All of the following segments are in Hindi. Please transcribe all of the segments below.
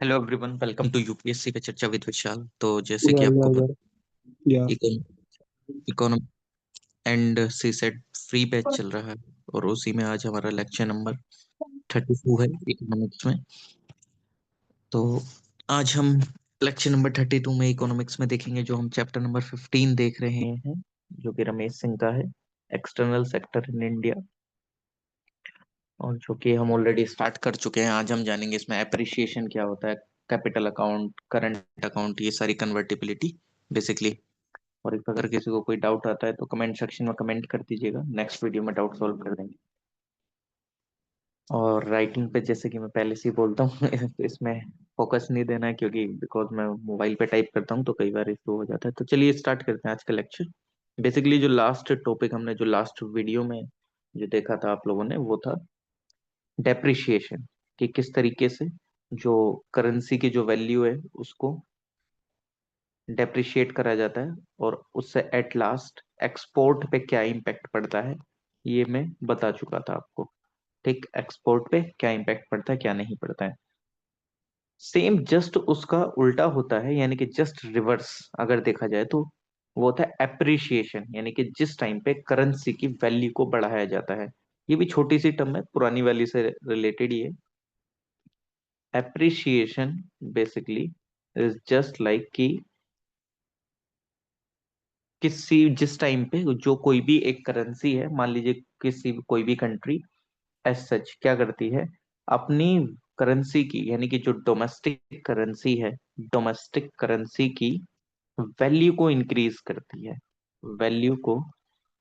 Hello everyone, welcome to UPSC पे चर्चा विद विशाल। तो जैसे कि Yeah, आपको yeah, पता, yeah, yeah. Economy and CSAT free batch चल रहा है और उसी में आज हमारा लेक्चर नंबर 32 है इकोनॉमिक्स में। तो आज हम लेक्चर नंबर 32 में इकोनॉमिक्स में देखेंगे, जो हम चैप्टर नंबर 15 देख रहे हैं, जो कि रमेश सिंह का है, एक्सटर्नल सेक्टर इन इंडिया, और जो कि हम ऑलरेडी स्टार्ट कर चुके हैं। आज हम जानेंगे इसमें एप्रिसिएशन क्या होता है, कैपिटल अकाउंट, करंट अकाउंट, ये सारी कन्वर्टिबिलिटी बेसिकली। और if अगर किसी को कोई डाउट आता है तो कमेंट सेक्शन में कमेंट कर दीजिएगा, नेक्स्ट वीडियो में डाउट सॉल्व कर देंगे। और राइटिंग पे जैसे कि मैं पहले से ही बोलता हूँ इसमें फोकस नहीं देना है, क्योंकि बिकॉज मैं मोबाइल पे टाइप करता हूँ तो कई बार इशू हो जाता है। तो चलिए स्टार्ट करते हैं आज का लेक्चर। बेसिकली जो लास्ट टॉपिक हमने जो लास्ट वीडियो में जो देखा था आप लोगों ने, वो था डेप्रिशिएशन, कि किस तरीके से जो करेंसी की जो वैल्यू है उसको डेप्रिशिएट करा जाता है और उससे एट लास्ट एक्सपोर्ट पे क्या इम्पैक्ट पड़ता है, ये मैं बता चुका था आपको। ठीक, एक्सपोर्ट पे क्या इम्पैक्ट पड़ता है, क्या नहीं पड़ता है। सेम जस्ट उसका उल्टा होता है, यानी कि जस्ट रिवर्स अगर देखा जाए तो वो होता है एप्रिशिएशन, यानी कि जिस टाइम पे करेंसी की वैल्यू को बढ़ाया जाता है। ये भी छोटी सी टर्म है, पुरानी वैल्यू से रिलेटेड ही है। Appreciation basically is just like कि किसी जिस टाइम पे जो कोई भी एक करेंसी है, मान लीजिए किसी कोई भी कंट्री एज सच क्या करती है, अपनी करेंसी की, यानी कि जो डोमेस्टिक करेंसी है, डोमेस्टिक करेंसी की वैल्यू को इंक्रीज करती है, वैल्यू को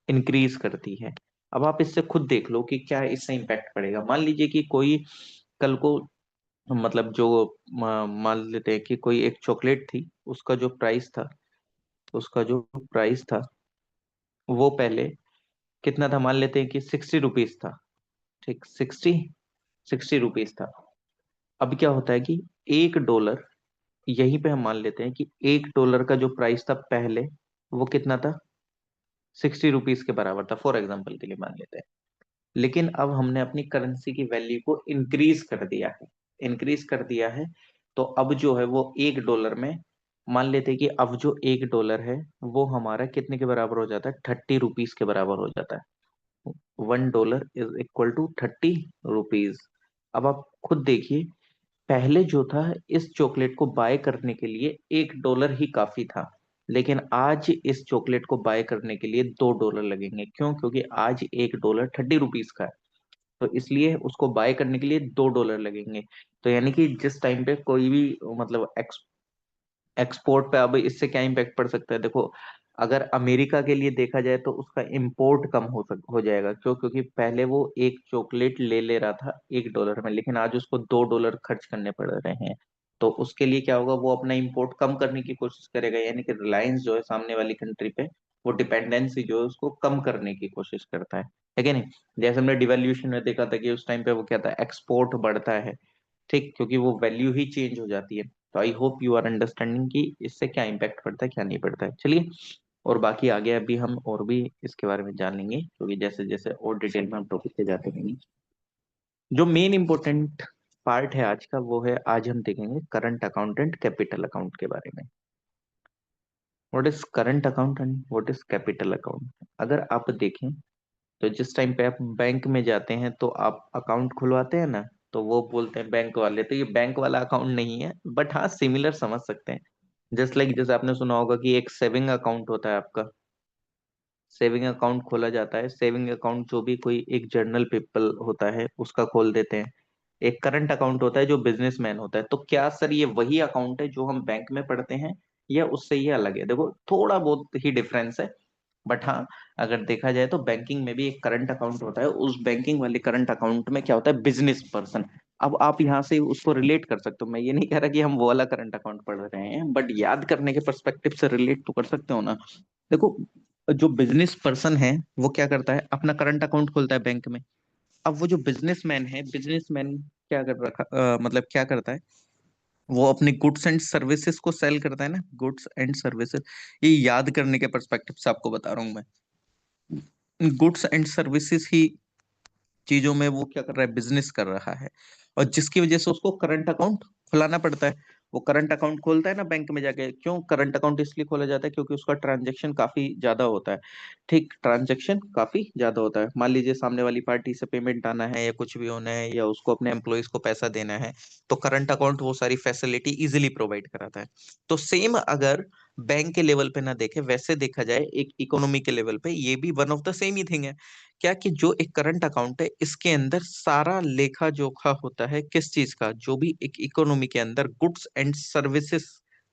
इंक्रीज करती है। अब आप इससे खुद देख लो कि क्या इससे इम्पैक्ट पड़ेगा। मान लीजिए कि कोई कल को, मतलब जो मान लेते हैं कि कोई एक चॉकलेट थी, उसका जो प्राइस था, उसका जो प्राइस था वो पहले कितना था, मान लेते हैं कि 60 रुपीज था। ठीक, 60 रुपीज था। अब क्या होता है कि $1, यहीं पे हम मान लेते हैं कि $1 का जो प्राइस था पहले, वो कितना था, 60 रुपीज के बराबर था, फॉर एग्जाम्पल के लिए मान लेते हैं। लेकिन अब हमने अपनी करेंसी की वैल्यू को इंक्रीज कर दिया है, इंक्रीज कर दिया है। तो अब जो है वो $1 में, मान लेते हैं कि अब जो $1 है वो हमारा कितने के बराबर हो जाता है, 30 रुपीज के बराबर हो जाता है। $1 इज इक्वल टू 30 रुपीज। अब आप खुद देखिए, पहले जो था इस चॉकलेट को बाय करने के लिए $1 ही काफी था, लेकिन आज इस चॉकलेट को बाय करने के लिए $2 लगेंगे। क्यों? क्योंकि आज $1 30 रुपीज का है, तो इसलिए उसको बाय करने के लिए $2 लगेंगे। तो यानी कि जिस टाइम पे कोई भी, मतलब एक्सपोर्ट पे, अब इससे क्या इम्पैक्ट पड़ सकता है, देखो अगर अमेरिका के लिए देखा जाए तो उसका इंपोर्ट कम हो जाएगा। क्यों? क्योंकि पहले वो एक चॉकलेट ले रहा था $1 में, लेकिन आज उसको $2 खर्च करने पड़ रहे हैं। तो उसके लिए क्या होगा, वो अपना इंपोर्ट कम करने की कोशिश करेगा, यानी कि रिलायंस जो है सामने वाली कंट्री पे, वो डिपेंडेंसी जो है उसको कम करने की कोशिश करता है कि नहीं। जैसे हमने डिवेल्यूशन में देखा था कि उस टाइम पे वो क्या था, एक्सपोर्ट बढ़ता है। ठीक, क्योंकि वो वैल्यू ही चेंज हो जाती है। तो I hope you are understanding कि इससे क्या इम्पैक्ट पड़ता है, क्या नहीं पड़ता है। चलिए, और बाकी आगे अभी हम और भी इसके बारे में जान लेंगे, क्योंकि जैसे जैसे और डिटेल में हम टॉपिक पे जाते रहेंगे। जो मेन इंपॉर्टेंट पार्ट है आज का, वो है आज हम देखेंगे current account and capital account के बारे में। What is current account and what is capital account. अगर आप देखें तो जिस टाइम पे आप बैंक में जाते हैं तो आप अकाउंट खुलवाते हैं ना, तो वो बोलते हैं बैंक वाले, तो ये बैंक वाला अकाउंट नहीं है, बट हाँ सिमिलर समझ सकते हैं। जस्ट लाइक जैसे आपने सुना होगा कि एक सेविंग अकाउंट होता है आपका, सेविंग अकाउंट खोला जाता है। सेविंग अकाउंट जो भी कोई एक जर्नल पीपल होता है उसका खोल देते हैं। एक करंट अकाउंट होता है जो बिजनेसमैन होता है। तो क्या सर ये वही अकाउंट है जो हम बैंक में पढ़ते हैं, या उससे ये अलग है? देखो थोड़ा बहुत ही डिफरेंस है, बट हाँ, अगर देखा जाए तो बैंकिंग में भी एक करंट अकाउंट होता है। उस बैंकिंग वाले करंट अकाउंट में क्या होता है, बिजनेस पर्सन। अब आप यहाँ से उसको रिलेट कर सकते हो। मैं ये नहीं कह रहा कि हम वो वाला करंट अकाउंट पढ़ रहे हैं, बट याद करने के पर्सपेक्टिव से रिलेट तो कर सकते हो ना। देखो, जो बिजनेस पर्सन है वो क्या करता है, अपना करंट अकाउंट खोलता है बैंक में। अब वो जो बिजनेसमैन है, बिजनेसमैन क्या कर रखा, मतलब क्या करता है, वो अपनी गुड्स एंड सर्विसेज को सेल करता है ना, गुड्स एंड सर्विसेज। ये याद करने के पर्सपेक्टिव से आपको बता रहा हूँ मैं। गुड्स एंड सर्विसेज ही चीजों में वो क्या कर रहा है, बिजनेस कर रहा है, और जिसकी वजह से उसको करंट अकाउंट खुलाना पड़ता है। वो करंट अकाउंट खोलता है ना बैंक में जाके, क्यों करंट अकाउंट इसलिए खोला जाता है, क्योंकि उसका ट्रांजैक्शन काफी ज्यादा होता है। ठीक, ट्रांजैक्शन काफी ज्यादा होता है। मान लीजिए सामने वाली पार्टी से पेमेंट आना है या कुछ भी होना है, या उसको अपने एम्प्लॉयज को पैसा देना है, तो करंट अकाउंट वो सारी फैसिलिटी इजिली प्रोवाइड कराता है। तो सेम अगर बैंक के लेवल पे ना देखे, वैसे देखा जाए एक इकोनॉमी के लेवल पे, ये भी one of the same he thing है। क्या कि जो एक करंट अकाउंट है, इसके अंदर सारा लेखा जोखा होता है किस चीज का, जो भी एक इकोनॉमी के अंदर गुड्स एंड सर्विसेज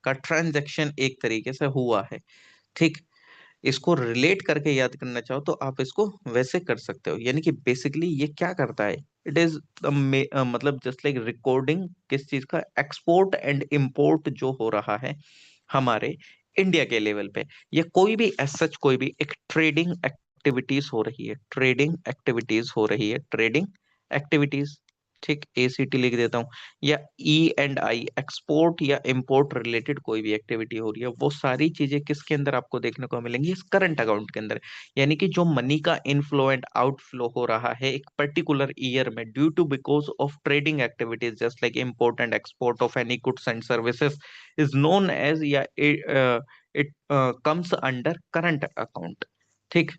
का ट्रांजैक्शन एक तरीके से हुआ है। ठीक, इसको रिलेट करके याद करना चाहो तो आप इसको वैसे कर सकते हो, यानी कि बेसिकली ये क्या करता है, इट इज मतलब जस्ट लाइक रिकॉर्डिंग किस चीज का, एक्सपोर्ट एंड इंपोर्ट जो हो रहा है हमारे इंडिया के लेवल पे, या कोई भी एज सच कोई भी एक ट्रेडिंग एक्टिविटीज हो रही है, ट्रेडिंग एक्टिविटीज हो रही है, ट्रेडिंग एक्टिविटीज। ठीक, एसीटी लिख देता हूँ। या E&I, एक्सपोर्ट या इंपोर्ट रिलेटेड कोई भी एक्टिविटी हो रही है, वो सारी चीजें किसके अंदर आपको देखने को मिलेंगी, इस करंट अकाउंट के अंदर। यानी कि जो मनी का इनफ्लो एंड आउटफ्लो हो रहा है एक पर्टिकुलर ईयर में, due to because of trading activities just like import and export of any goods and services, is known as, या it comes under current account. ठीक,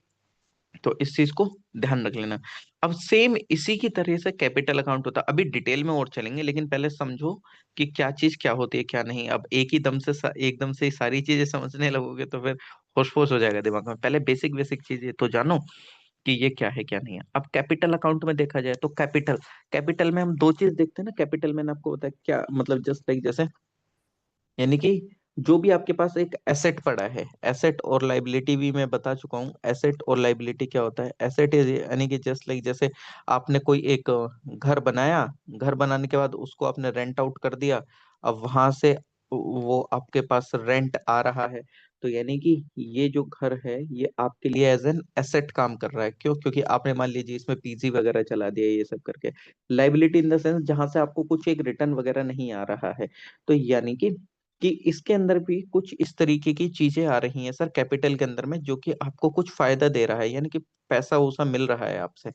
तो इस चीज को ध्यान रख लेना। अब सेम इसी की तरह से कैपिटल अकाउंट होता है, अभी डिटेल में और चलेंगे, लेकिन पहले समझो कि क्या चीज क्या होती है क्या नहीं। अब एक ही दम से एकदम से ही सारी चीजें समझने लगोगे तो फिर होश पोश हो जाएगा दिमाग में। पहले बेसिक बेसिक चीजें तो जानो कि ये क्या है क्या नहीं है। अब कैपिटल अकाउंट में देखा जाए तो कैपिटल, कैपिटल में हम दो चीज देखते हैं ना। कैपिटल में आपको बताया क्या मतलब, जस्ट लाइक जैसे, यानी कि जो भी आपके पास एक एसेट पड़ा है, एसेट और लाइबिलिटी भी मैं बता चुका हूँ। एसेट और लाइबिलिटी क्या होता है, एसेट इज यानी कि जस्ट लाइक जैसे आपने कोई एक घर बनाया, घर बनाने के बाद उसको आपने रेंट आउट कर दिया, अब वहां से वो आपके पास रेंट आ रहा है, तो यानी कि ये जो घर है ये आपके लिए एज एन एसेट काम कर रहा है। क्यों, क्योंकि आपने मान लीजिए इसमें पीजी वगैरह चला दिया ये सब करके। लाइबिलिटी इन द सेंस जहां से आपको कुछ एक रिटर्न वगैरह नहीं आ रहा है, तो यानी कि इसके अंदर भी कुछ इस तरीके की चीजें आ रही हैं सर कैपिटल के अंदर में, जो कि आपको कुछ फायदा दे रहा है, यानी कि पैसा वैसा मिल रहा है आपसे,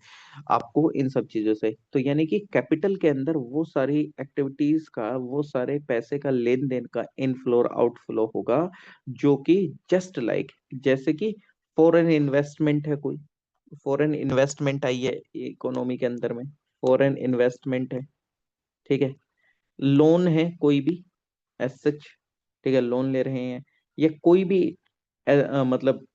आपको इन सब चीजों से। तो यानी कि कैपिटल के अंदर वो सारी एक्टिविटीज का, वो सारे पैसे का लेन देन का इनफ्लो और आउटफ्लो होगा, जो कि जस्ट लाइक जैसे कि फॉरेन इन्वेस्टमेंट है कोई, फॉरेन इन्वेस्टमेंट आई है इकोनॉमी के अंदर में, फॉरेन इन्वेस्टमेंट है। ठीक है, लोन है कोई भी एज सच, ठीक है, लोन ले रहे हैं, या कोई भी मतलब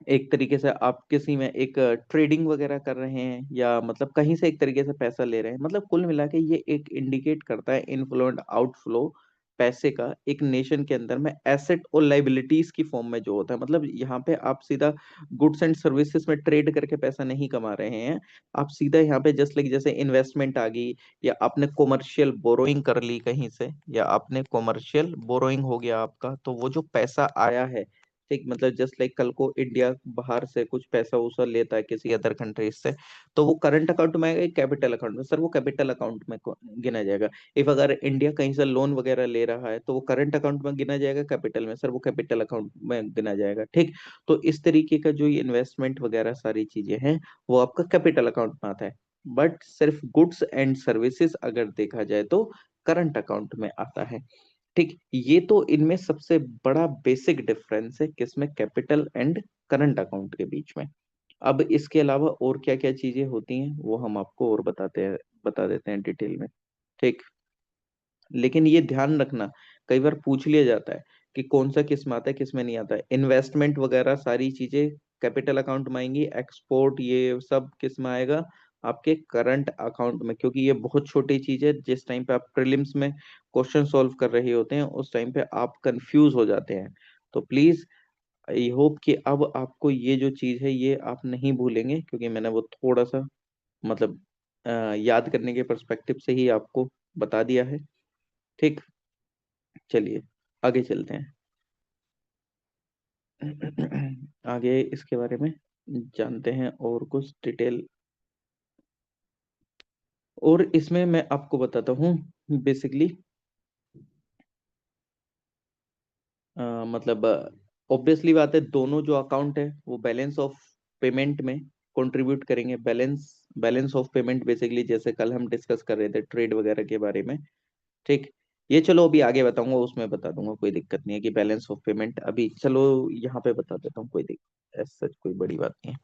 एक तरीके से आप किसी में एक ट्रेडिंग वगैरह कर रहे हैं, या मतलब कहीं से एक तरीके से पैसा ले रहे हैं, मतलब कुल मिला के ये एक इंडिकेट करता है इनफ्लो एंड आउटफ्लो पैसे का एक नेशन के अंदर में, एसेट और लाइबिलिटीज की फॉर्म में जो होता है। मतलब यहाँ पे आप सीधा गुड्स एंड सर्विसेज में ट्रेड करके पैसा नहीं कमा रहे हैं, आप सीधा यहाँ पे जस्ट लाइक जैसे इन्वेस्टमेंट आ गई, या आपने कॉमर्शियल बोरोइंग कर ली कहीं से, या आपने कॉमर्शियल बोरोइंग हो गया आपका, तो वो जो पैसा आया है, ठीक, मतलब जस्ट लाइक कल को इंडिया बाहर से कुछ पैसा वूसा लेता है किसी अदर कंट्री से, तो वो करंट अकाउंट में आएगा, कैपिटल अकाउंट में, सर वो कैपिटल अकाउंट में गिना जाएगा। इफ अगर इंडिया कहीं से लोन वगैरह ले रहा है, तो वो करंट अकाउंट में गिना जाएगा, कैपिटल में, सर वो कैपिटल अकाउंट में गिना जाएगा। ठीक, तो इस तरीके का जो ये इन्वेस्टमेंट वगैरह सारी चीजें हैं, वो आपका कैपिटल अकाउंट में आता है। बट सिर्फ गुड्स एंड सर्विसेज अगर देखा जाए तो करंट अकाउंट में आता है। ठीक, ये तो इनमें सबसे बड़ा बेसिक डिफरेंस है किसमें, कैपिटल एंड करंट अकाउंट के बीच में। अब इसके अलावा और क्या क्या चीजें होती हैं वो हम आपको और बता देते हैं डिटेल में। ठीक, लेकिन ये ध्यान रखना, कई बार पूछ लिया जाता है कि कौन सा किस में आता है किस में नहीं आता है। इन्वेस्टमेंट वगैरह सारी चीजें कैपिटल अकाउंट में आएंगी, एक्सपोर्ट ये सब किस में आएगा, आपके करंट अकाउंट में। क्योंकि ये बहुत छोटी चीज है, जिस टाइम पे आप प्रीलिम्स में क्वेश्चन सॉल्व कर रहे होते हैं उस टाइम पे आप कंफ्यूज हो जाते हैं। तो प्लीज आई होप कि अब आपको ये जो चीज है ये आप नहीं भूलेंगे, क्योंकि मैंने वो थोड़ा सा मतलब याद करने के पर्सपेक्टिव से ही आपको बता दिया है। ठीक, चलिए आगे चलते हैं। आगे इसके बारे में जानते हैं और कुछ डिटेल। और इसमें मैं आपको बताता हूँ बेसिकली, मतलब ऑब्वियसली बात है, दोनों जो अकाउंट है वो बैलेंस ऑफ पेमेंट में कंट्रीब्यूट करेंगे, balance balance of payment basically जैसे कल हम डिस्कस कर रहे थे ट्रेड वगैरह के बारे में, ठीक। ये चलो अभी आगे बताऊंगा, उसमें बता दूंगा, कोई दिक्कत नहीं है कि बैलेंस ऑफ पेमेंट अभी चलो यहाँ पे बता देता हूँ, कोई दिक्कत सच कोई बड़ी बात नहीं है।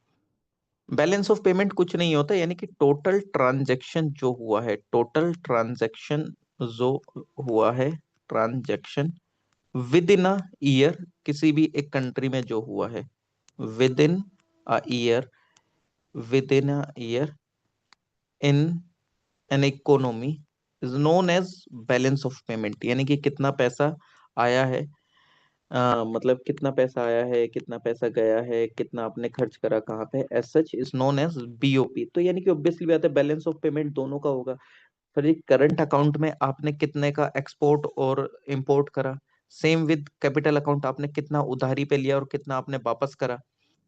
बैलेंस ऑफ पेमेंट कुछ नहीं होता, यानी कि टोटल ट्रांजैक्शन जो हुआ है, टोटल ट्रांजैक्शन जो हुआ है, transaction within a year, किसी भी एक कंट्री में जो हुआ है within a year, within a year in an economy is known as balance of payment, यानी कि कितना पैसा आया है, मतलब कितना पैसा आया है, कितना पैसा गया है, कितना आपने खर्च करा कहाँ पे, as such is known as BOP. तो यानी कि ऑब्वियसली बात है बैलेंस ऑफ पेमेंट दोनों का होगा। फिर करंट अकाउंट में आपने कितने का एक्सपोर्ट और इंपोर्ट करा, सेम विद कैपिटल अकाउंट, आपने कितना उधारी पे लिया और कितना आपने वापस करा,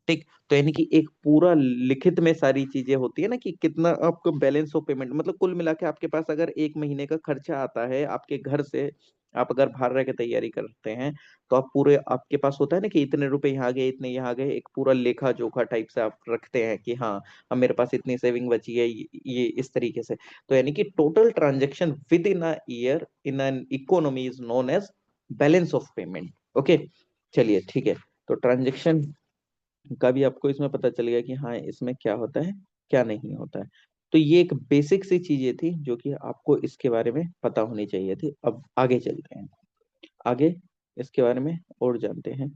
ठीक। तो यानी कि एक पूरा लिखित में सारी चीजें होती है ना, कि कितना आपको बैलेंस ऑफ पेमेंट, मतलब कुल मिला के आपके पास अगर एक महीने का खर्चा आता है आपके घर से, आप अगर बाहर रह के तैयारी करते हैं, तो आप पूरे आपके पास होता है ना कि इतने रुपए यहाँ गए, इतने यहाँ गए, एक पूरा लेखा जोखा टाइप से आप रखते हैं कि हाँ, अब मेरे पास इतनी सेविंग बची है, ये इस तरीके से। तो यानी कि total transaction within a year in an economy is known as balance of payment. Okay, चलिए ठीक है। तो ट्रांजेक्शन का भी आपको इसमें पता चल गया कि हाँ इसमें क्या होता है, क्या नहीं होता है। तो ये एक बेसिक सी चीजें थी जो कि आपको इसके बारे में पता होनी चाहिए थी। अब आगे चलते हैं, आगे इसके बारे में और जानते हैं।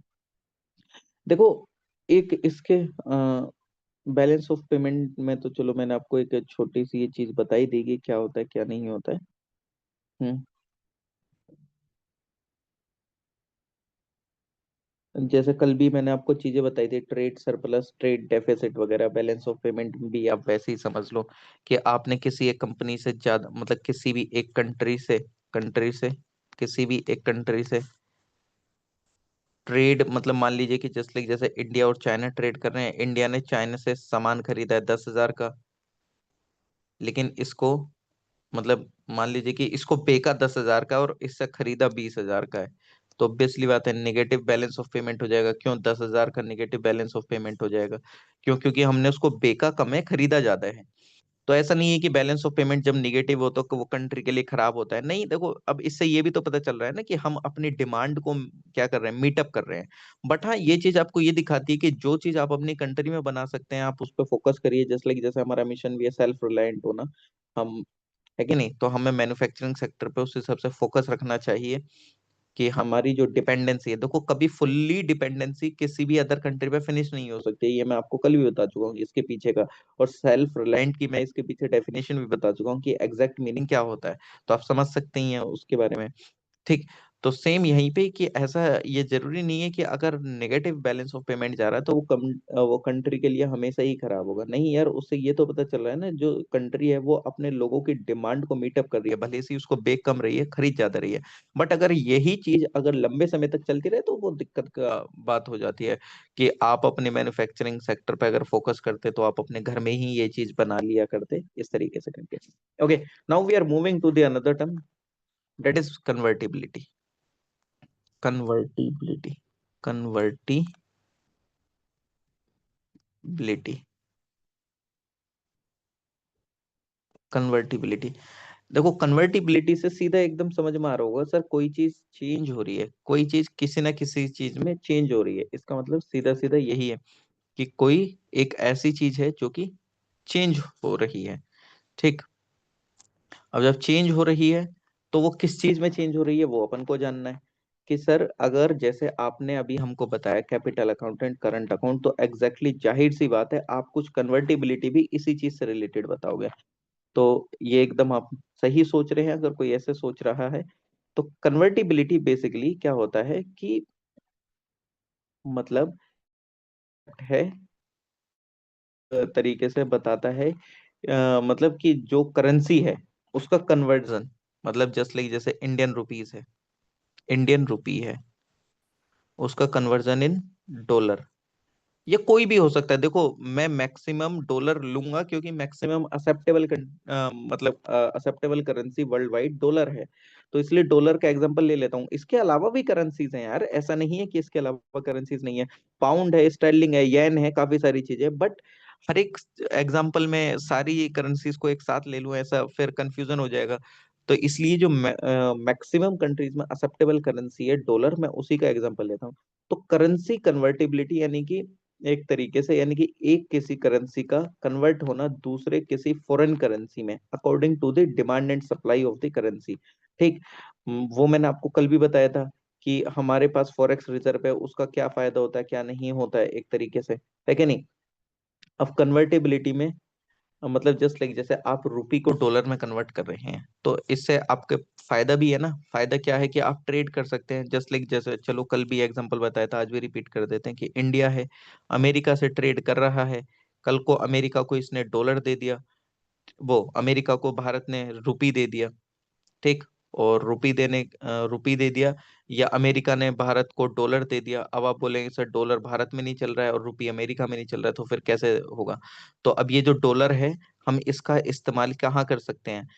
देखो, एक इसके बैलेंस ऑफ पेमेंट में तो चलो मैंने आपको एक छोटी सी ये चीज बताई देगी क्या होता है क्या नहीं होता है। हम्म जैसे कल भी मैंने आपको चीजें बताई थी, ट्रेड सरप्लस, ट्रेड डेफिसिट वगैरह, बैलेंस ऑफ पेमेंट भी आप वैसे ही समझ लो कि आपने किसी एक कंपनी से ज्यादा, मतलब किसी भी एक कंट्री से किसी भी एक कंट्री से ट्रेड, मतलब मान लीजिए कि जैसे इंडिया और चाइना ट्रेड कर रहे हैं, इंडिया ने चाइना से सामान खरीदा है 10,000 का, लेकिन इसको, मतलब मान लीजिए कि इसको बेचा 10,000 का और इससे खरीदा 20,000 का है, तो ऑब्वियसली बात है निगेटिव बैलेंस ऑफ पेमेंट हो जाएगा। क्यों 10,000 का निगेटिव बैलेंस ऑफ पेमेंट हो जाएगा? क्यों? क्योंकि हमने उसको बेचा कम है, खरीदा ज्यादा है। तो ऐसा नहीं है कि बैलेंस ऑफ पेमेंट जब निगेटिव हो तो वो कंट्री के लिए खराब होता है, नहीं। देखो, अब इससे ये भी तो पता चल रहा है ना कि हम अपनी डिमांड को क्या कर रहे हैं, मीटअप कर रहे हैं। बट हाँ, ये चीज आपको ये दिखाती है कि जो चीज आप अपनी कंट्री में बना सकते हैं आप उस पर फोकस करिए। जैसे हमारा मिशन भी है सेल्फ रिलायंट होना, हम, है कि नहीं? तो हमें मैन्युफैक्चरिंग सेक्टर पे उस हिसाब से फोकस रखना चाहिए कि हमारी जो डिपेंडेंसी है, देखो कभी फुल्ली डिपेंडेंसी किसी भी अदर कंट्री पे फिनिश नहीं हो सकती, ये मैं आपको कल भी बता चुका हूँ इसके पीछे का। और सेल्फ रिलायंट की मैं इसके पीछे डेफिनेशन भी बता चुका हूँ कि एग्जैक्ट मीनिंग क्या होता है, तो आप समझ सकते ही हैं उसके बारे में, ठीक। तो सेम यहीं पे कि ऐसा, ये जरूरी नहीं है कि अगर नेगेटिव बैलेंस ऑफ पेमेंट जा रहा है तो वो कंट्री के लिए हमेशा ही खराब होगा, नहीं यार। उससे ये तो पता चल रहा है ना, जो कंट्री है वो अपने लोगों की डिमांड को मीटअप कर रही है, भले से उसको बेच कम रही है, खरीद ज्यादा रही है। बट अगर यही चीज अगर लंबे समय तक चलती रहे तो वो दिक्कत का बात हो जाती है कि आप अपने मैन्युफैक्चरिंग सेक्टर पे अगर फोकस करते तो आप अपने घर में ही ये चीज बना लिया करते, इस तरीके से करके। Okay, now we are moving to the another term, that is convertibility, convertibility convertibility convertibility. देखो, कन्वर्टिबिलिटी से सीधा एकदम समझ में आ रहा होगा सर, कोई चीज चेंज हो रही है, कोई चीज किसी ना किसी चीज में चेंज हो रही है, इसका मतलब सीधा सीधा यही है कि कोई एक ऐसी चीज है जो कि चेंज हो रही है, ठीक। अब जब चेंज हो रही है तो वो किस चीज में चेंज हो रही है वो अपन को जानना है कि सर, अगर जैसे आपने अभी हमको बताया capital account and current account, तो एग्जैक्टली जाहिर सी बात है आप कुछ कन्वर्टिबिलिटी भी इसी चीज से रिलेटेड बताओगे। तो ये एकदम आप सही सोच रहे हैं, अगर कोई ऐसे सोच रहा है। तो कन्वर्टिबिलिटी बेसिकली क्या होता है कि, मतलब है, तरीके से बताता है, मतलब कि जो करेंसी है उसका कन्वर्जन, मतलब जस्ट लाइक जैसे इंडियन रुपीस है, इंडियन रुपी है, उसका कन्वर्जन इन डॉलर। ये कोई भी हो सकता है, देखो मैं मैक्सिमम डॉलर लूंगा क्योंकि मैक्सिमम असेप्टेबल, मतलब असेप्टेबल करेंसी वर्ल्ड वाइड डॉलर है, तो इसलिए डॉलर का एग्जांपल ले लेता हूँ। इसके अलावा भी करेंसीज हैं यार, ऐसा नहीं है कि इसके अलावा करेंसीज नहीं है, पाउंड है, स्टर्लिंग है, येन है, काफी सारी चीजें। बट हर एक एग्जाम्पल में सारी करेंसीज को एक साथ ले लूं, ऐसा फिर कंफ्यूजन हो जाएगा। तो इसलिए जो मैक्सिमम कंट्रीज में एक्सेप्टेबल करेंसी है डॉलर, मैं उसी का एग्जांपल लेता हूँ। तो करेंसी कन्वर्टिबिलिटी यानी कि एक तरीके से, यानी कि एक किसी करेंसी का कन्वर्ट होना दूसरे किसी फॉरेन करेंसी में according to the demand and supply of the currency. ठीक। वो मैंने आपको कल भी बताया था कि हमारे पास फॉरेक्स रिजर्व है, उसका क्या फायदा होता है क्या नहीं होता है, एक तरीके से, है कि नहीं। अब कन्वर्टेबिलिटी में मतलब जस्ट लाइक जैसे आप रुपी को डॉलर में कन्वर्ट कर रहे हैं, तो इससे आपके फायदा भी है ना। फायदा क्या है कि आप ट्रेड कर सकते हैं, जस्ट लाइक जैसे चलो कल भी एग्जांपल बताया था, आज भी रिपीट कर देते हैं कि इंडिया है, अमेरिका से ट्रेड कर रहा है। कल को अमेरिका को इसने डॉलर दे दिया, वो अमेरिका को भारत ने रुपी दे दिया। ठीक। और रुपी दे दिया, या अमेरिका ने भारत को डॉलर दे दिया। अब आप बोलेंगे सर डॉलर भारत में नहीं चल रहा है और रुपी अमेरिका में नहीं चल रहा है, तो फिर कैसे होगा। तो अब ये जो डॉलर है, हम इसका इस्तेमाल कहाँ कर सकते हैं,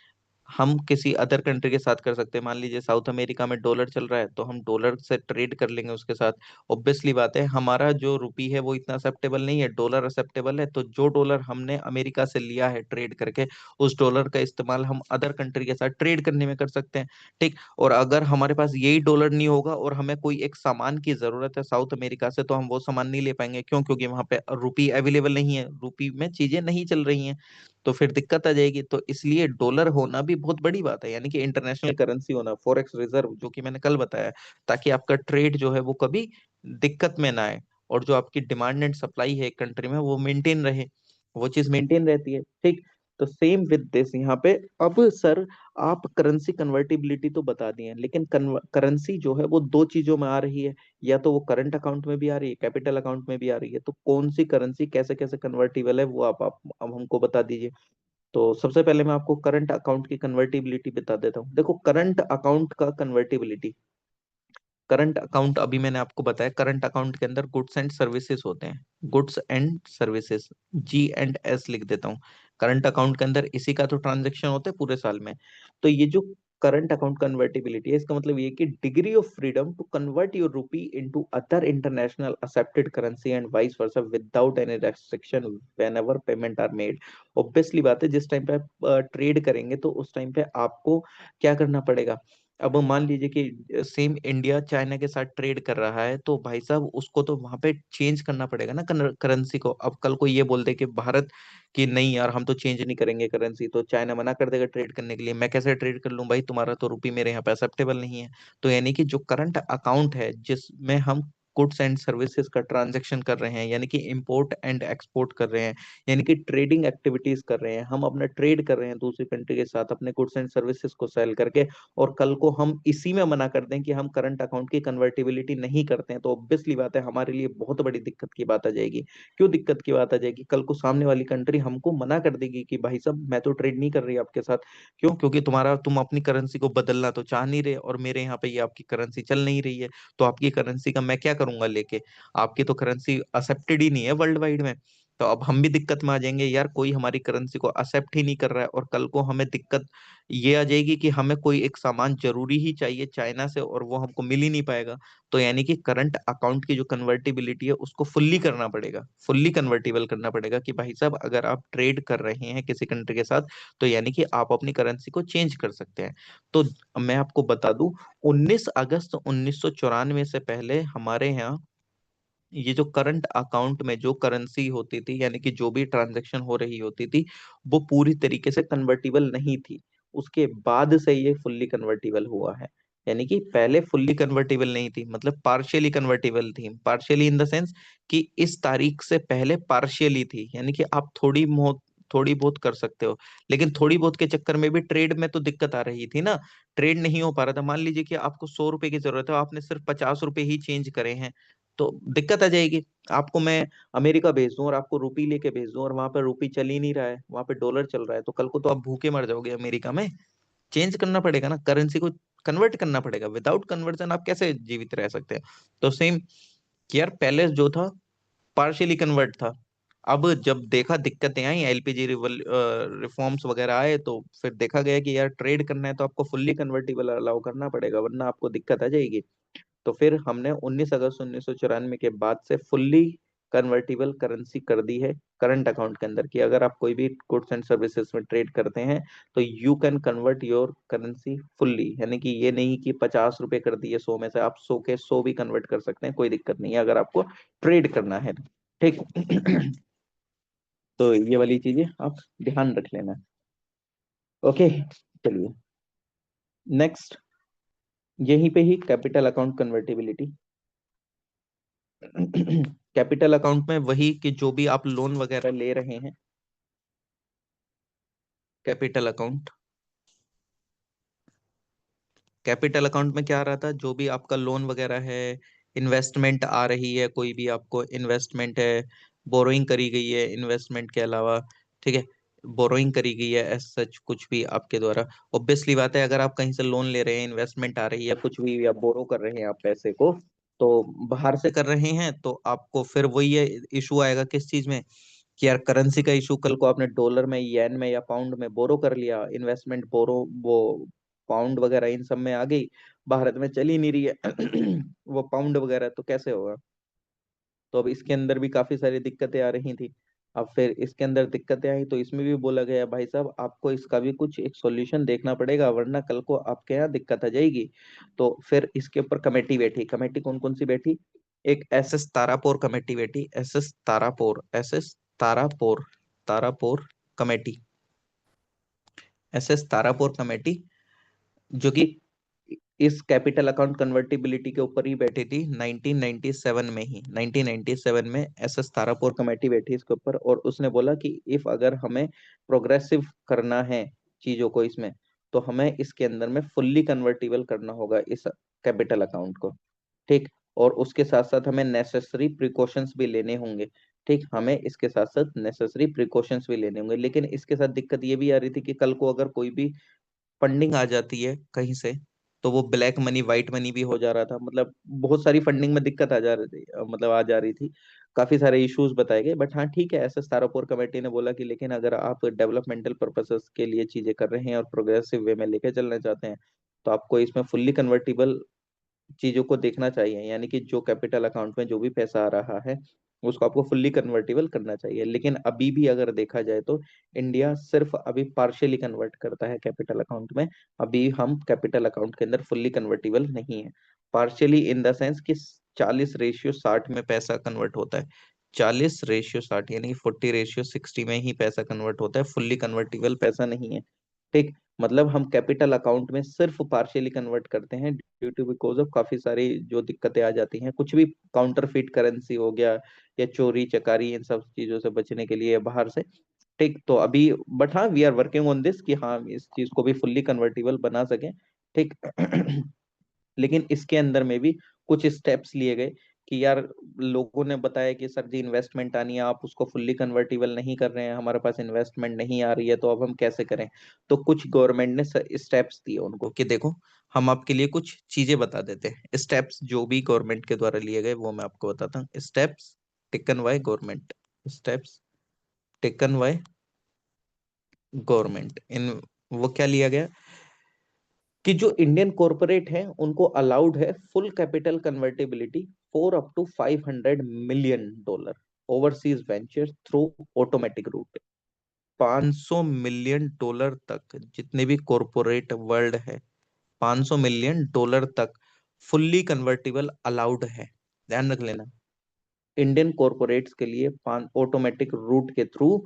हम किसी अदर कंट्री के साथ कर सकते हैं। मान लीजिए साउथ अमेरिका में डॉलर चल रहा है, तो हम डॉलर से ट्रेड कर लेंगे उसके साथ। ऑब्वियसली बात है, हमारा जो रुपी है वो इतना एक्सेप्टेबल नहीं है, डॉलर एक्सेप्टेबल है। तो जो डॉलर हमने अमेरिका से लिया है ट्रेड करके, उस डॉलर का इस्तेमाल हम अदर कंट्री के साथ ट्रेड करने में कर सकते हैं। ठीक। और अगर हमारे पास यही डॉलर नहीं होगा और हमें कोई एक सामान की जरूरत है साउथ अमेरिका से, तो हम वो सामान नहीं ले पाएंगे। क्यों? क्योंकि वहां पे रुपी अवेलेबल नहीं है, रुपी में चीजें नहीं चल रही हैं, तो फिर दिक्कत आ जाएगी। तो इसलिए डॉलर होना भी बहुत बड़ी बात है, यानी कि इंटरनेशनल करेंसी होना, फॉरेक्स रिजर्व, जो कि मैंने कल बताया, ताकि आपका ट्रेड जो है वो कभी दिक्कत में ना आए, और जो आपकी डिमांड एंड सप्लाई है एक कंट्री में वो मेंटेन रहे, वो चीज मेंटेन रहती है। ठीक। तो सेम विद दिस यहाँ पे। अब सर, आप करेंसी कन्वर्टिबिलिटी तो बता दिए हैं, लेकिन करेंसी जो है वो दो चीजों में आ रही है, या तो वो करंट अकाउंट में भी आ रही है, कैपिटल अकाउंट में भी आ रही है। तो कौन सी करेंसी कैसे कैसे कन्वर्टिबल है वो आप अब हमको बता दीजिए। तो सबसे पहले मैं आपको करंट अकाउंट की कन्वर्टिबिलिटी बता देता हूँ। देखो, करंट अकाउंट का कन्वर्टिबिलिटी, करंट अकाउंट अभी मैंने आपको बताया, करंट अकाउंट के अंदर गुड्स एंड सर्विसेज होते हैं, गुड्स एंड सर्विसेज, G&S लिख देता हूँ। करंट अकाउंट के अंदर इसी का तो ट्रांजेक्शन होते हैं पूरे साल में। तो ये जो करंट अकाउंट कन्वर्टिबिलिटी है, इसका मतलब ये कि degree of freedom to convert your rupee into other international accepted currency and vice versa without any restriction whenever payment are made. Obviously बात है, जिस टाइम पे आप ट्रेड करेंगे तो उस टाइम पे आपको क्या करना पड़ेगा। अब मान लीजिए कि सेम इंडिया चाइना के साथ ट्रेड कर रहा है, तो भाई साहब उसको तो वहां पे चेंज करना पड़ेगा ना करेंसी को। अब कल को ये बोल दे कि भारत की नहीं यार, हम तो चेंज नहीं करेंगे करेंसी, तो चाइना मना कर देगा ट्रेड करने के लिए। मैं कैसे ट्रेड कर लूं भाई, तुम्हारा तो रुपी मेरे यहाँ पे एक्सेप्टेबल नहीं है। तो यानी कि जो करंट अकाउंट है जिसमें हम गुड्स एंड सर्विसेज का ट्रांजेक्शन कर रहे हैं, यानी कि इंपोर्ट एंड एक्सपोर्ट कर रहे हैं, यानी कि ट्रेडिंग एक्टिविटीज कर रहे हैं, हम अपना ट्रेड कर रहे हैं दूसरी कंट्री के साथ अपने गुड्स एंड सर्विसेज को सेल करके, और कल को हम इसी में मना कर दें कि हम करंट अकाउंट की कन्वर्टिबिलिटी नहीं करते हैं, तो ऑब्वियसली बात है हमारे लिए बहुत बड़ी दिक्कत की बात आ जाएगी। क्यों दिक्कत की बात आ जाएगी? कल को सामने वाली कंट्री हमको मना कर देगी कि भाई साहब मैं तो ट्रेड नहीं कर रही आपके साथ। क्यों? क्योंकि तुम अपनी करेंसी को बदलना तो चाह नहीं रहे, और मेरे यहाँ पे ये आपकी करेंसी चल नहीं रही है, तो आपकी करेंसी का मैं क्या करूंगा लेके। आपकी तो करेंसी एक्सेप्टेड ही नहीं है वर्ल्ड वाइड में। तो अब हम भी दिक्कत में आ जाएंगे यार, कोई हमारी करेंसी को एक्सेप्ट ही नहीं कर रहा है, और कल को हमें दिक्कत ये आ जाएगी कि हमें कोई एक सामान जरूरी ही चाहिए चाइना से, और वो हमको मिल ही नहीं पाएगा। तो यानी कि करंट अकाउंट की जो कन्वर्टिबिलिटी है उसको फुल्ली करना पड़ेगा, फुल्ली कन्वर्टिबल करना पड़ेगा, कि भाई साहब अगर आप ट्रेड कर रहे हैं किसी कंट्री के साथ, तो यानी कि आप अपनी करेंसी को चेंज कर सकते हैं। तो मैं आपको बता दूं, 19 अगस्त 1994 से पहले हमारे यहाँ ये जो करंट अकाउंट में जो करेंसी होती थी, यानी कि जो भी ट्रांजैक्शन हो रही होती थी, वो पूरी तरीके से कन्वर्टिबल नहीं थी। उसके बाद से ये फुल्ली कन्वर्टिबल हुआ है। यानी कि पहले फुल्ली कन्वर्टिबल नहीं थी, मतलब पार्शियली कन्वर्टिबल थी। पार्शियली इन द सेंस कि इस तारीख से पहले पार्शियली थी, यानी कि आप थोड़ी बहुत कर सकते हो। लेकिन थोड़ी बहुत के चक्कर में भी ट्रेड में तो दिक्कत आ रही थी ना, ट्रेड नहीं हो पा रहा था। मान लीजिए कि आपको 100 रुपए की जरूरत है, आपने सिर्फ 50 रुपए ही चेंज करे हैं, तो दिक्कत आ जाएगी। आपको मैं अमेरिका भेज दूं और आपको रुपी लेके भेज दूं, और वहां पर रुपी चल ही नहीं रहा है, वहां पे डॉलर चल रहा है, तो कल को तो आप भूखे मर जाओगे अमेरिका में। चेंज करना पड़ेगा ना, करेंसी को कन्वर्ट करना पड़ेगा। विदाउट कन्वर्जन आप कैसे जीवित रह सकते हैं। तो सेम कि यार पहले जो था पार्शियली कन्वर्ट था। अब जब देखा दिक्कतें आई, एलपीजी रिफॉर्म्स वगैरह आए, तो फिर देखा गया कि यार ट्रेड करना है तो आपको फुल्ली कन्वर्टिबल अलाउ करना पड़ेगा, वरना आपको दिक्कत आ जाएगी। तो फिर हमने 19 अगस्त 1994 के बाद से फुल्ली कन्वर्टिबल करेंसी कर दी है करंट अकाउंट के अंदर, कि अगर आप कोई भी गुड्स एंड सर्विसेज में ट्रेड करते हैं तो you can convert your currency fully, यानी कि ये नहीं कि 50 रुपए कर दिए 100 में से, आप 100 के 100 भी कन्वर्ट कर सकते हैं, कोई दिक्कत नहीं है अगर आपको ट्रेड करना है तो। ठीक। तो ये वाली चीजें आप ध्यान रख लेना। ओके, चलिए नेक्स्ट, यहीं पे ही capital account convertibility. Capital account में वही कि जो भी आप लोन वगैरह ले रहे हैं, कैपिटल अकाउंट, कैपिटल अकाउंट में क्या आ रहा था, जो भी आपका लोन वगैरह है, इन्वेस्टमेंट आ रही है, कोई भी आपको इन्वेस्टमेंट है, बोरोइंग करी गई है इन्वेस्टमेंट के अलावा, ठीक है, बोरोइंग करी गई है एज सच कुछ भी आपके द्वारा, ऑब्वियसली बात है अगर आप कहीं से लोन ले रहे हैं, इन्वेस्टमेंट आ रही है कुछ भी, या बोरो कर रहे हैं आप पैसे को, तो बाहर से कर रहे हैं तो आपको फिर वही इशू आएगा किस चीज में, कि यार करेंसी का इशू, कल को आपने डॉलर में, येन में या पाउंड में बोरो कर लिया, इन्वेस्टमेंट बोरो वो पाउंड वगैरह इन सब में आ गई, भारत में चल ही नहीं रही है वो पाउंड वगैरह, तो कैसे होगा। तो अब इसके अंदर भी काफी सारी दिक्कतें आ रही थी। अब फिर इसके अंदर दिक्कतें आई तो इसमें भी बोला गया भाई साहब आपको इसका भी कुछ एक सॉल्यूशन देखना पड़ेगा, वरना कल को आपके यहाँ दिक्कत आ जाएगी। तो फिर इसके ऊपर कमेटी बैठी, कमेटी कौन कौन सी बैठी, एक एस एस तारापुर कमेटी बैठी, S S Tarapur, S S Tarapur, Tarapur committee, S S Tarapur committee, जो कि इस कैपिटल अकाउंट कन्वर्टिबिलिटी के ऊपर ही बैठी थी 1997 में ही, 1997 में एस एस तारापुर कमेटी बैठी इसके ऊपर, और उसने बोला कि इफ अगर हमें प्रोग्रेसिव करना है चीजों को इसमें, तो हमें इसके अंदर में फुल्ली कन्वर्टिबल करना होगा इस कैपिटल अकाउंट को। ठीक। और उसके साथ साथ हमें नेसेसरी प्रिकॉशंस भी लेने होंगे। ठीक, हमें इसके साथ साथ नेसेसरी प्रिकॉशंस भी लेने होंगे, लेकिन इसके साथ दिक्कत ये भी आ रही थी कि कल को अगर कोई भी फंडिंग आ जाती है कहीं से, तो वो ब्लैक मनी व्हाइट मनी भी हो जा रहा था, मतलब बहुत सारी फंडिंग में दिक्कत आ जा रही थी, मतलब आ जा रही थी, काफी सारे इश्यूज बताए गए। बट हाँ ठीक है, ऐसे तारापुर कमेटी ने बोला कि लेकिन अगर आप डेवलपमेंटल पर्पसेस के लिए चीजें कर रहे हैं और प्रोग्रेसिव वे में लेके चलना चाहते हैं, तो आपको इसमें फुल्ली कन्वर्टिबल चीजों को देखना चाहिए, यानी कि जो कैपिटल अकाउंट में जो भी पैसा आ रहा है उसको आपको फुल्ली कन्वर्टिबल करना चाहिए। लेकिन अभी भी अगर देखा जाए तो इंडिया सिर्फ अभी पार्शियली कन्वर्ट करता है कैपिटल अकाउंट में, अभी हम कैपिटल अकाउंट के अंदर फुल्ली कन्वर्टिबल नहीं है। पार्शियली इन द सेंस कि 40:60 में पैसा कन्वर्ट होता है, 40:60 यानी 40:60 में ही पैसा कन्वर्ट होता है, फुल्ली कन्वर्टिबल पैसा नहीं है। ठीक, मतलब हम कैपिटल अकाउंट में सिर्फ पार्शियली कन्वर्ट करते हैं ड्यू टू बिकॉज ऑफ काफी सारी जो दिक्कतें आ जाती हैं, कुछ भी काउंटरफिट करेंसी हो गया या चोरी चकारी, इन सब चीजों से बचने के लिए बाहर से। ठीक, तो अभी बट हाँ we are working on this कि हाँ इस चीज को भी फुल्ली कन्वर्टिबल बना सकें। ठीक। लेकिन इसके अंदर में भी कुछ स्टेप्स लिए गए कि यार लोगों ने बताया कि सर जी इन्वेस्टमेंट आनी है, आप उसको फुल्ली कन्वर्टिबल नहीं कर रहे हैं, हमारे पास इन्वेस्टमेंट नहीं आ रही है, तो अब हम कैसे करें। तो कुछ गवर्नमेंट ने स्टेप्स दिए उनको कि देखो हम आपके लिए कुछ चीजें बता देते हैं, स्टेप्स जो भी गवर्नमेंट के द्वारा लिए गए वो मैं आपको बताता हूँ, steps taken by government, steps taken by government in, वो क्या लिया गया कि जो इंडियन कॉरपोरेट हैं उनको अलाउड है full capital convertibility for up to $500 million overseas venture through automatic route. $500 million तक जितने भी कॉरपोरेट वर्ल्ड है, $500 million तक फुल्ली कन्वर्टेबल अलाउड है, ध्यान रख लेना। इंडियन कॉरपोरेट्स के लिए ऑटोमेटिक रूट के थ्रू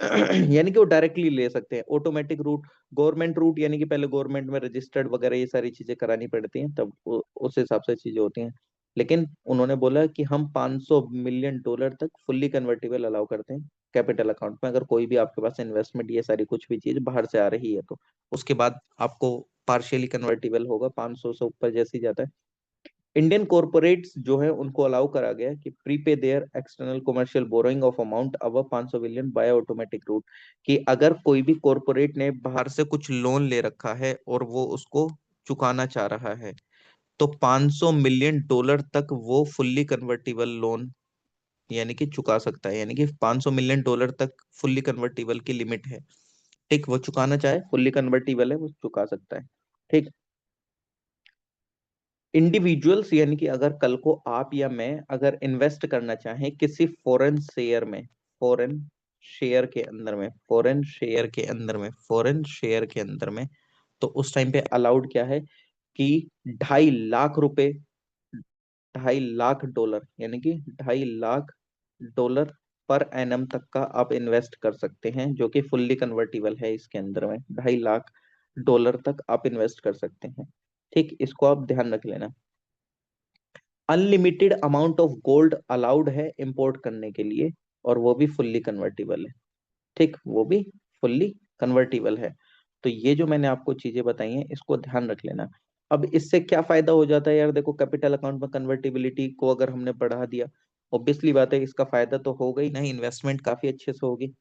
यानी कि वो डायरेक्टली ले सकते हैं ऑटोमेटिक रूट। गवर्नमेंट रूट यानी कि पहले गवर्नमेंट में रजिस्टर्ड वगैरह ये सारी चीजें करानी पड़ती हैं, तब उस हिसाब से चीजें होती हैं। लेकिन उन्होंने बोला कि हम $500 million तक फुल्ली कन्वर्टेबल अलाउ करते हैं कैपिटल अकाउंट में, अगर कोई भी आपके पास इन्वेस्टमेंट ये सारी कुछ भी चीज बाहर से आ रही है तो। उसके बाद आपको पार्शियली कन्वर्टेबल होगा 500 से ऊपर जैसे ही जाता है। इंडियन कॉर्पोरेट्स जो है उनको अलाउ करा गया कि prepay their external commercial borrowing of amount अब 500 बिलियन बाय ऑटोमेटिक रूट, कि अगर कोई भी कॉर्पोरेट ने बाहर से कुछ लोन ले रखा है और वो उसको चुकाना चाह रहा है, तो $500 million तक वो फुल्ली कन्वर्टिबल लोन यानी कि चुका सकता है, यानी कि $500 million तक फुल्ली कन्वर्टिबल की लिमिट है। ठीक, वो चुकाना चाहे फुल्ली कन्वर्टिबल है वो चुका सकता है। ठीक। इंडिविजुअल्स यानी कि अगर कल को आप या मैं अगर इन्वेस्ट करना चाहें किसी फॉरेन शेयर में, फॉरेन शेयर के अंदर में, फॉरेन शेयर के अंदर में, फॉरेन शेयर के अंदर में, तो उस टाइम पे अलाउड क्या है कि 2.5 लाख रुपए, 2.5 लाख डॉलर यानी कि 2.5 लाख डॉलर पर एनम तक का आप इन्वेस्ट कर सकते हैं, जो कि फुल्ली कन्वर्टेबल है। इसके अंदर में 2.5 लाख डॉलर तक आप इन्वेस्ट कर सकते हैं। ठीक, इसको आप ध्यान रख लेना। Unlimited amount of gold allowed है इंपोर्ट करने के लिए, और वो भी फुल्ली कन्वर्टेबल है। ठीक, वो भी फुल्ली कन्वर्टेबल है। तो ये जो मैंने आपको चीजें बताई हैं इसको ध्यान रख लेना। अब इससे क्या फायदा हो जाता है यार, देखो कैपिटल अकाउंट में कन्वर्टेबिलिटी को अगर हमने बढ़ा दिया, ऑब्वियसली बात है इसका फायदा तो होगा ही ना, इन्वेस्टमेंट काफी अच्छे से होगी।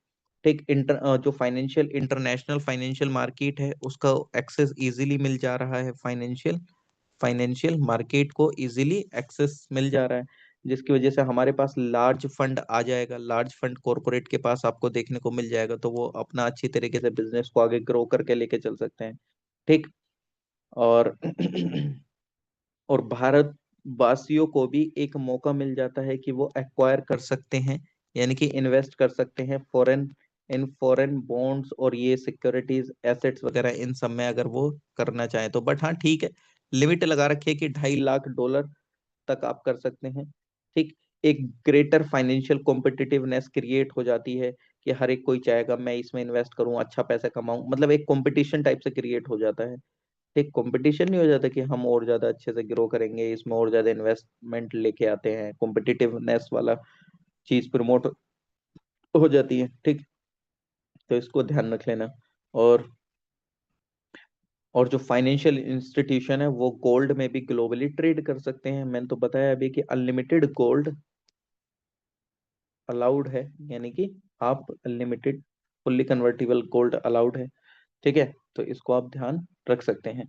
ठीक, जो फाइनेंशियल इंटरनेशनल फाइनेंशियल मार्केट है उसका एक्सेस इजीली मिल जा रहा है, फाइनेंशियल फाइनेंशियल मार्केट को इजीली एक्सेस मिल जा रहा है, जिसकी वजह से हमारे पास लार्ज फंड आ जाएगा, लार्ज फंड कॉरपोरेट के पास आपको देखने को मिल जाएगा, तो वो अपना अच्छी तरीके से बिजनेस को आगे ग्रो करके लेके चल सकते हैं। ठीक, और और भारत वासियों को भी एक मौका मिल जाता है कि वो एक्वायर कर सकते हैं, यानी कि इन्वेस्ट कर सकते हैं फॉरेन बॉन्ड्स और ये सिक्योरिटीज एसेट्स वगैरह इन सब में अगर वो करना चाहें तो। बट हाँ ठीक है, लिमिट लगा रखी है कि 2.5 लाख डॉलर तक आप कर सकते हैं। ठीक, एक ग्रेटर फाइनेंशियल कॉम्पिटिटिवनेस क्रिएट हो जाती है कि हर एक कोई चाहेगा मैं इसमें इन्वेस्ट करूं, अच्छा पैसा कमाऊं, मतलब एक कंपटीशन टाइप से क्रिएट हो जाता है। एक कंपटीशन नहीं हो जाता कि हम और ज्यादा अच्छे से ग्रो करेंगे, इसमें और ज्यादा इन्वेस्टमेंट लेके आते हैं, कॉम्पिटिटिवनेस वाला चीज प्रमोट हो जाती है। ठीक, तो इसको ध्यान रख लेना। और और जो फाइनेंशियल इंस्टीट्यूशन है वो गोल्ड में भी ग्लोबली ट्रेड कर सकते हैं। मैंने तो बताया अभी कि अनलिमिटेड गोल्ड अलाउड है, यानी कि आप unlimited fully convertible gold allowed है। ठीक है, तो इसको आप ध्यान रख सकते हैं।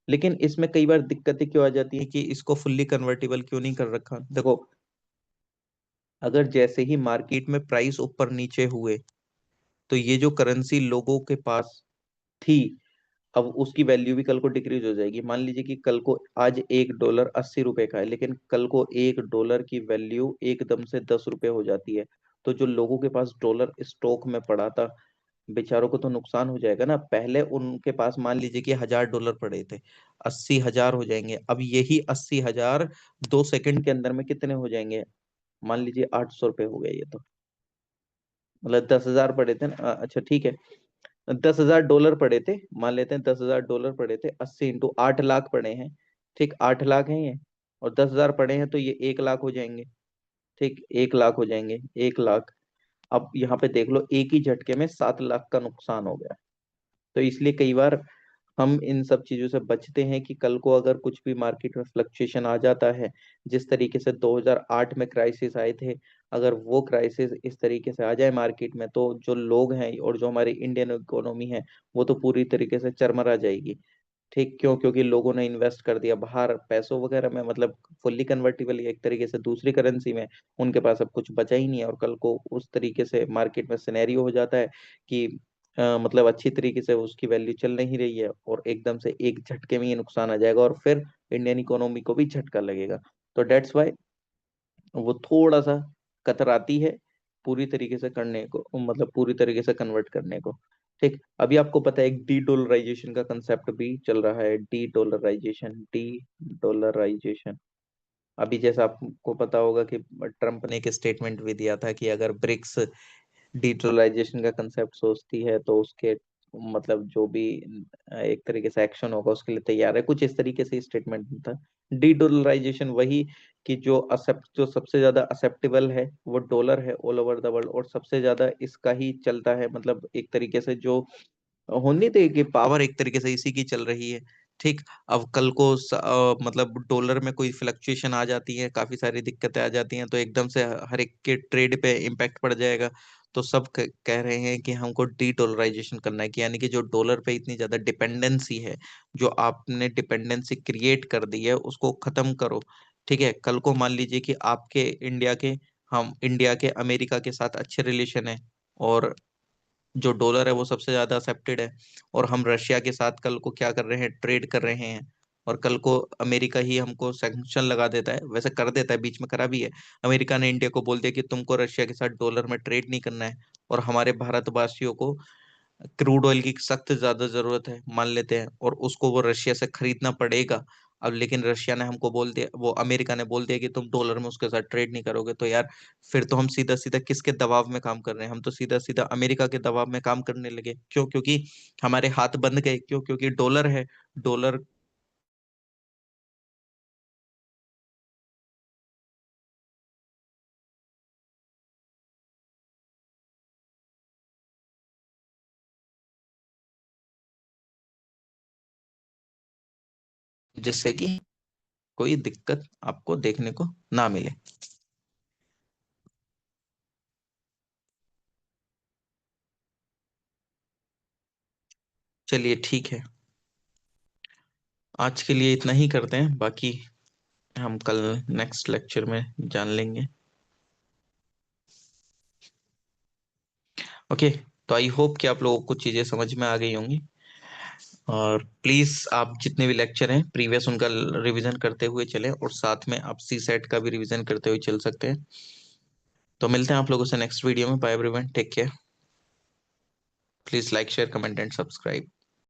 लेकिन इसमें कई बार दिक्कतें क्यों आ जाती है कि इसको फुल्ली कन्वर्टेबल क्यों नहीं कर रखा। देखो, अगर जैसे ही मार्केट में प्राइस ऊपर नीचे हुए तो ये जो करेंसी लोगों के पास थी, अब उसकी वैल्यू भी कल को डिक्रीज हो जाएगी। मान लीजिए कि कल को आज $1 80 का है, लेकिन कल को $1 की वैल्यू एकदम से $10 हो जाती है, तो जो लोगों के पास डॉलर स्टॉक में पड़ा था बेचारों को तो नुकसान हो जाएगा ना। पहले उनके पास मान लीजिए कि $1,000 पड़े थे, 80,000 हो जाएंगे। अब यही 80,000 2 सेकंड के अंदर में कितने हो जाएंगे, मान लीजिए $800 हो गए ये तो। मतलब 10,000 पड़े थे ना, अच्छा ठीक है, $10,000 पड़े थे, मान लेते हैं $10,000 पड़े थे, 80 × 8 लाख पड़े हैं। ठीक, 8 लाख है ये, और 10,000 पड़े हैं तो ये 1 लाख हो जाएंगे। ठीक, 1 लाख हो जाएंगे, 1 लाख। अब यहाँ पे देख लो एक ही झटके में 7 लाख का नुकसान हो गया। तो इसलिए कई बार हम इन सब चीजों से बचते हैं कि कल को अगर कुछ भी मार्केट में फ्लक्चुएशन आ जाता है, जिस तरीके से 2008 में क्राइसिस आए थे, अगर वो क्राइसिस इस तरीके से आ जाए मार्केट में, तो जो लोग हैं और जो हमारी इंडियन इकोनॉमी है वो तो पूरी तरीके से चरमरा जाएगी। ठीक, क्यों? क्योंकि लोगों ने इन्वेस्ट कर दिया बाहर पैसों वगैरह में, मतलब फुल्ली कन्वर्टेबल एक तरीके से दूसरी करेंसी में, उनके पास अब कुछ बचा ही नहीं है। और कल को उस तरीके से मार्केट में सिनेरियो हो जाता है कि मतलब अच्छी तरीके से उसकी वैल्यू चल नहीं रही है और एकदम से एक झटके में ये नुकसान आ जाएगा और फिर इंडियन इकोनॉमी को भी झटका लगेगा। तो डेट्स वाई वो थोड़ा सा कतराती है पूरी तरीके से करने को, मतलब पूरी तरीके से कन्वर्ट करने को। ठीक, अभी आपको पता है एक डी डॉलराइजेशन का कंसेप्ट भी चल रहा है, डी डॉलराइजेशन, डी डॉलराइजेशन। अभी जैसा आपको पता होगा कि ट्रम्प ने एक स्टेटमेंट भी दिया था कि अगर ब्रिक्स डिजिटलाइजेशन का कंसेप्ट सोचती है तो उसके मतलब जो भी एक तरीके से एक्शन होगा उसके लिए तैयार है, कुछ इस तरीके से स्टेटमेंट था। डीडोलराइजेशन वही कि जो सबसे ज्यादा एक्सेप्टेबल है वो डॉलर है ऑल ओवर द वर्ल्ड, और सबसे ज्यादा इसका ही चलता है, मतलब एक तरीके से जो होनी थी कि पावर एक तरीके से इसी की चल रही है। ठीक, अब कल को मतलब डॉलर में कोई फ्लक्चुएशन आ जाती है, काफी सारी दिक्कतें आ जाती हैं, तो एकदम से हर एक के ट्रेड पे इम्पैक्ट पड़ जाएगा। तो सब कह रहे हैं कि हमको डी डॉलराइजेशन करना है, कि यानी कि जो डॉलर पे इतनी ज्यादा डिपेंडेंसी है, जो आपने डिपेंडेंसी क्रिएट कर दी है उसको खत्म करो। ठीक है, कल को मान लीजिए कि आपके इंडिया के, हम इंडिया के अमेरिका के साथ अच्छे रिलेशन है, और जो डॉलर है वो सबसे ज्यादा एक्सेप्टेड है। और हम रशिया के साथ कल को क्या कर रहे हैं, ट्रेड कर रहे हैं। और कल को अमेरिका ही हमको सैंक्शन लगा देता है, वैसे कर देता है, बीच में करा भी है। अमेरिका ने इंडिया को बोल दिया कि तुमको रशिया के साथ डॉलर में ट्रेड नहीं करना है। और हमारे भारतवासियों को क्रूड ऑयल की सख्त ज्यादा जरूरत है मान लेते हैं, और उसको वो रशिया से खरीदना पड़ेगा। अब लेकिन रशिया ने हमको बोल दिया, वो अमेरिका ने बोल दिया कि तुम डॉलर में उसके साथ ट्रेड नहीं करोगे, तो यार फिर तो हम सीधा सीधा किसके दबाव में काम कर रहे हैं, हम तो सीधा सीधा अमेरिका के दबाव में काम करने लगे। क्यों? क्योंकि हमारे हाथ बंद गए। क्यों? क्योंकि डॉलर है। डॉलर जिससे कि कोई दिक्कत आपको देखने को ना मिले। चलिए ठीक है, आज के लिए इतना ही करते हैं, बाकी हम कल नेक्स्ट लेक्चर में जान लेंगे। ओके। तो आई होप कि आप लोगों को चीजें समझ में आ गई होंगी। और प्लीज आप जितने भी लेक्चर हैं प्रीवियस उनका रिवीजन करते हुए चलें, और साथ में आप सी सेट का भी रिवीजन करते हुए चल सकते हैं। तो मिलते हैं आप लोगों से नेक्स्ट वीडियो में। Bye everyone, take care. Please like share comment and subscribe.